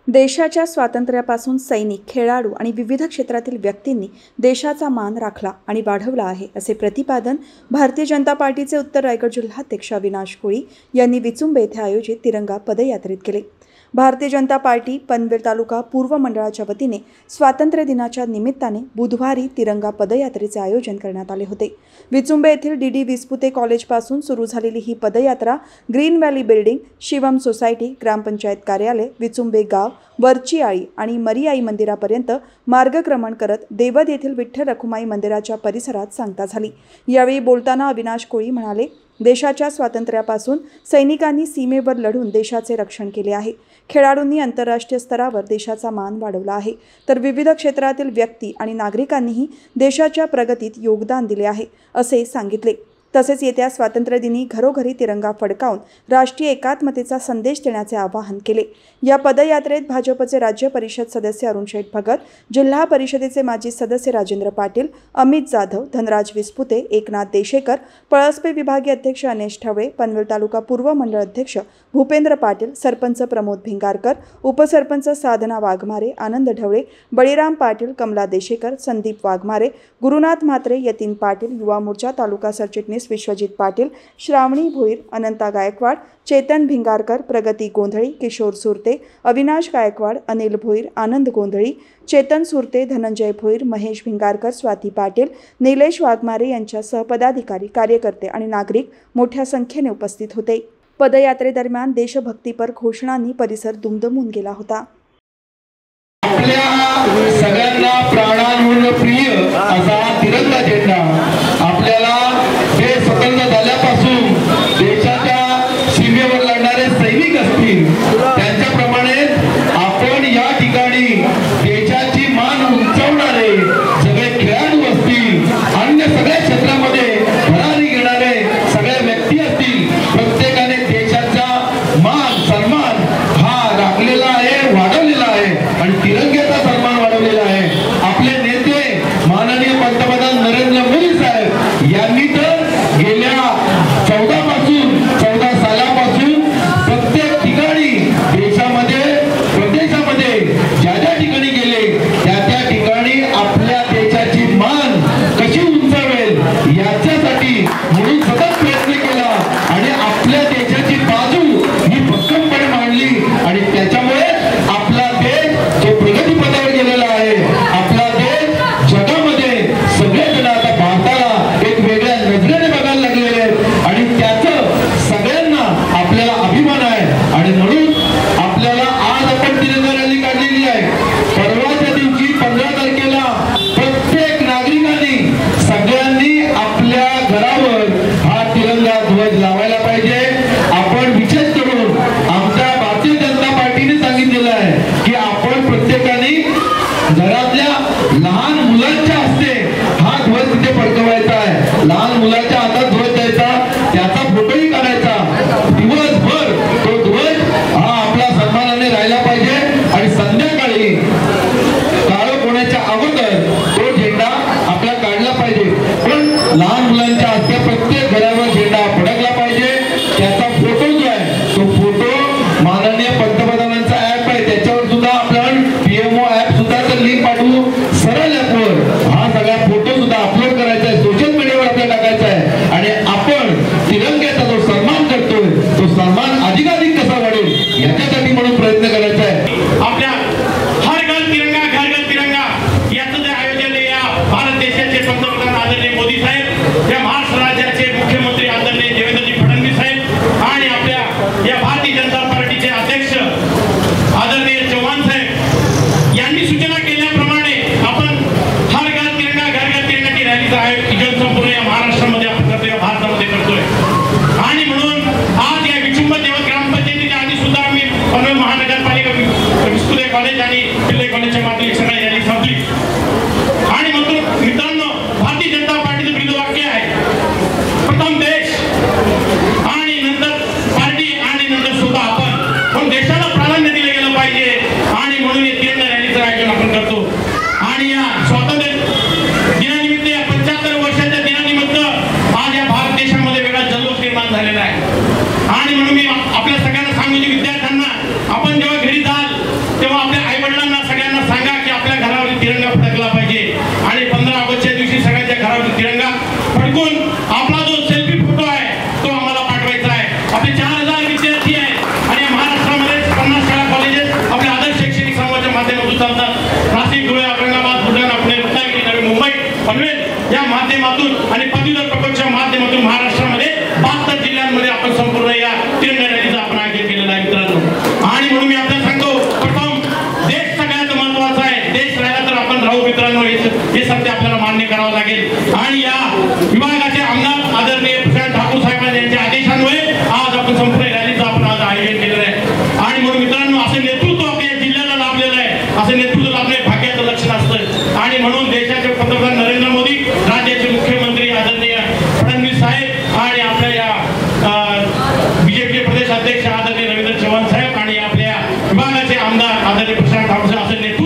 देशाच्या स्वातंत्र्यापासून सैनिक, खेळाडू आणि विविध क्षेत्रातील व्यक्तींनी देशाचा मान राखला आणि वाढवला आहे, असे प्रतिपादन भारतीय जनता पार्टीचे उत्तर रायगड जिल्हाध्यक्ष अविनाश कोळी यांनी विचुंबे येथे आयोजित तिरंगा पदयात्रेत केले। भारतीय जनता पार्टी पनवेल तालुका पूर्व मंडळाच्या वतीने स्वातंत्र्य दिनाच्या निमित्ताने बुधवारी तिरंगा पदयात्रेचे आयोजन करण्यात आले होते। विचुंबे येथील डी विस्पुते कॉलेजपासून सुरू झालेली ही पदयात्रा green valley building, Shivam society, ग्रामपंचायत कार्यालय, विचुंबे गाव, वरची आळी आणि मरियाई मंदिरापर्यंत मार्गक्रमण करत देवद येथील विठ्ठल रखुमाई मंदिराच्या परिसरात सांगता झाली। यावेळी बोलताना अविनाश कोळी म्हणाले, देशाच्या स्वातंत्र्यापासून सैनिकांनी सीमेवर लढून देशाचे रक्षण केले आहे। खेळाडूंनी आंतरराष्ट्रीय स्तरावर देशाचा मान वाढवला आहे, तर विविध क्षेत्रातील व्यक्ती आणि नागरिकांनीही देशाच्या प्रगतीत योगदान दिले आहे, असे सांगितले। तसेच येत्या स्वातंत्र्य दिनी घरोघरी तिरंगा फडकावून राष्ट्रीय एकात्मतेचा संदेश देण्याचे आवाहन केले। या पदयात्रेत भाजपचे राज्य परिषद सदस्य अरुण शेठ भगत, जिल्हा परिषदेचे माजी सदस्य राजेंद्र पाटील, अमित जाधव, धनराज विस्पुते, एकनाथ देशेकर, पळसपे विभागीय अध्यक्ष अनेश ठवळे, पनवेल तालुका पूर्व मंडळ अध्यक्ष भूपेंद्र पाटील, सरपंच प्रमोद भिंगारकर, उपसरपंच साधना वाघमारे, आनंद ढवळे, बळीराम पाटील, कमला देशेकर, संदीप वाघमारे, गुरुनाथ म्हात्रे, यतीन पाटील, युवा मोर्चा तालुका सरचिटणीस विश्वजित पाटील, श्रावणी भोईर, अनंता गायकवाड, चेतन भिंगारकर, प्रगती गोंधळी, किशोर सुरते, अविनाश गायकवाड, अनिल भोईर, आनंद गोंधळी, चेतन सुरते, धनंजय भोईर, महेश भिंगारकर, स्वाती पाटील, निलेश वाघमारे यांच्यासह पदाधिकारी, कार्यकर्ते आणि नागरिक मोठ्या संख्येने उपस्थित होते। पदयात्रेदरम्यान देशभक्तीपर घोषणांनी परिसर दुमदुमून गेला होता। आपल्या सगळ्यांना प्राणांहून प्रिय असा तिरंगा झेंडा आपल्याला हे स्वतंत्र झाल्यापासून देशाच्या सीमेवर लढणारे सैनिक असतील त्यांच्याप्रमाणे आपण या ठिकाणी देशाची मान उंचावणारे सगळे खेळाडू असतील, अन्य सगळ्या क्षेत्रामध्ये भरारी घेणारे सगळे व्यक्ती असतील, प्रत्येकाने देशाचा मान सन्मान हा राखलेला आहे, वाढवलेला आहे आणि तिरंग्याचा सन्मान वाढवलेला आहे। आपले नेते माननीय पंतप्रधान नरेंद्र मोदी साहेब यांनी तर गेल्या 14 सालापासून प्रत्येक ठिकाणी देशामध्ये प्रदेशामध्ये ज्या ज्या ठिकाणी गेले त्या ठिकाणी आपल्या देशाची मान कशी उंचावेल याच्यासाठी म्हणून सतत प्रयत्न केला आणि आपल्या देशाची बाजू ही भक्कमपणे मांडली आणि त्याच्यामुळे आपला देश जो प्रगतीपथावर गेलेला आहे, आपला देश जगामध्ये सगळेजण आता भारताला एक वेगळ्या नजरेने बघायला लागलेले आहेत आणि त्याचं सगळ्यांना आपल्याला अभिमान आहे आणि म्हणून आपल्याला आज आपण तिरंगा रॅली काढलेली आहे। परवाच्या दिवशी 15 तारखेला प्रत्येक नागरिकांनी सगळ्यांनी आपल्या घरावर हा तिरंगा ध्वज लावायला पाहिजे। आपण विशेष करून आमच्या भारतीय जनता पार्टीने सांगितलेलं आहे की आपण प्रत्येकाने घरातल्या लहान मुलांच्या हस्ते हा ध्वज तिथे फडकवायचा आहे। लहान मुलाच्या हातात ध्वज द्यायचा, त्याचा फोटोही काढायचा, दिवसभर तो ध्वज हा आपला सन्मानाने राहिला पाहिजे आणि संध्याकाळी काळोख होण्याच्या अगोदर तो झेंडा आपला काढला पाहिजे। पण लहान मुलांच्या हस्ते प्रत्येक घरावर झेंडा फडकला पाहिजे। त्याचा फोटो जो आहे तो फोटो माननीय पंतप्रधानांचा ऍप आहे, त्याच्यावर सुद्धा आपण पीएमओ ऍप सुद्धा लिंक पाठवू, सरळ ऍपवर हा सगळा फोटो सुद्धा अपलोड करायचा आहे, सोशल मीडियावर आपल्याला टाकायचा आहे आणि आपण तिरंग्याचा जो सन्मान करतोय तो सन्मान अधिकाधिक कसा वाढेल याच्यासाठी म्हणून प्रयत्न करायचा आहे। आपल्या हर घर तिरंगा घर घर तिरंगा याचं जे आयोजन या भारत देशाचे पंतप्रधान आदरणीय मोदी साहेब, या महाराष्ट्र राज्याचे मुख्यमंत्री आदरणीय देवेंद्रजी फडणवीस साहेब आणि आपल्या या भारतीय जनता पार्टीचे अध्यक्ष आदरणीय चव्हाण साहेब यांनी सूचना केल्याप्रमाणे आपण हर घर तिरंगा घर घर तिरंगाची रॅलीचं आयोजन संपूर्ण या महाराष्ट्रामध्ये आपण करतोय, या भारतामध्ये करतोय आणि म्हणून आज या विचुंब देवत ग्रामपंचायतीच्या आधी सुद्धा आम्ही पनवेल महानगरपालिका विस्पुते कॉलेज आणि पिल्ले कॉलेजच्या माध्यमातून सगळी रॅली संपली आणि म्हणतो मित्रांनो, भारतीय जनता पार्टीचं ब्रीदवाक्य आहे, प्रथम देश आणि नंतर पार्टी आणि नंतर सुद्धा आपण, पण देशाला प्राधान्य दिलं गेलं पाहिजे आणि म्हणून या तिरंगा रॅलीचं आयोजन आपण करतो आणि या स्वातंत्र्य दिनानिमित्त, या 75 वर्षाच्या दिनानिमित्त आज या भारत देशामध्ये वेगळा जल्लोष निर्माण झालेला आहे आणि म्हणून मी आपल्या सगळ्यांना सांगू, विद्यार्थ्यांना आपण जेव्हा घरी जाल तेव्हा असं नेतृत्व लाभणे भाग्याचं लक्षण असतं. आणि म्हणून देशाचे पंतप्रधान नरेंद्र मोदी, राज्याचे मुख्यमंत्री आदरणीय फडणवीस साहेब आणि आपल्या या बीजेपीचे प्रदेश अध्यक्ष आदरणीय रवींद्र चव्हाण साहेब आणि आपल्या विभागाचे आमदार आदरणीय प्रशांत ठाकूर असं नेतृत्व